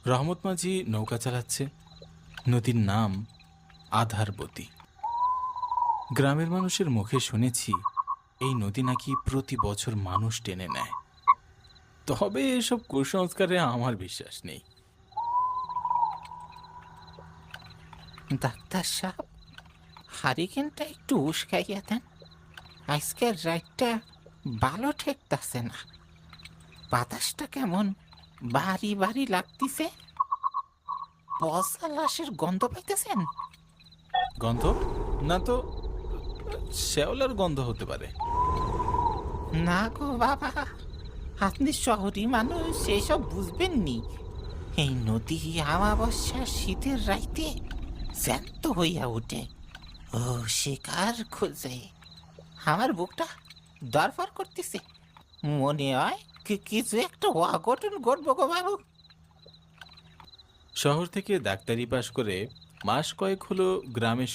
রহমত মাঝি নৌকা চালাচ্ছে। নদীর নাম আধারবতী। গ্রামের মানুষের মুখে শুনেছি এই নদী নাকি প্রতি বছর মানুষ টেনে নেয়। তবে এসব কুসংস্কারে আমার বিশ্বাস নেই। ডাক্তার সাহেব, হারিকেনটা একটু উস্কাইয়া দেন। আজকের রাতটা ভালো ঠেকতাছে না। বাতাসটা কেমন ভারী ভারী লাগতিছে। পচা লাশের গন্ধ পাইতেছেন? গন্ধ? না তো, শ্যাওলার গন্ধ হতে পারে। না গো বাবা, আপনি শহরী মানুষ, এসব বুঝবেন নি। এই নদী আমাবস্যার শীতের রাইতে জ্যান্ত হইয়া উঠে ও শিকার খুঁজে। আমার বুকটা দরফর করতেছে। মনে হয় কিছু একটা অঘটন ঘটবো গো বাবু। শহর থেকে ডাক্তারি পাশ করে মাস কয়েক হলো গ্রামে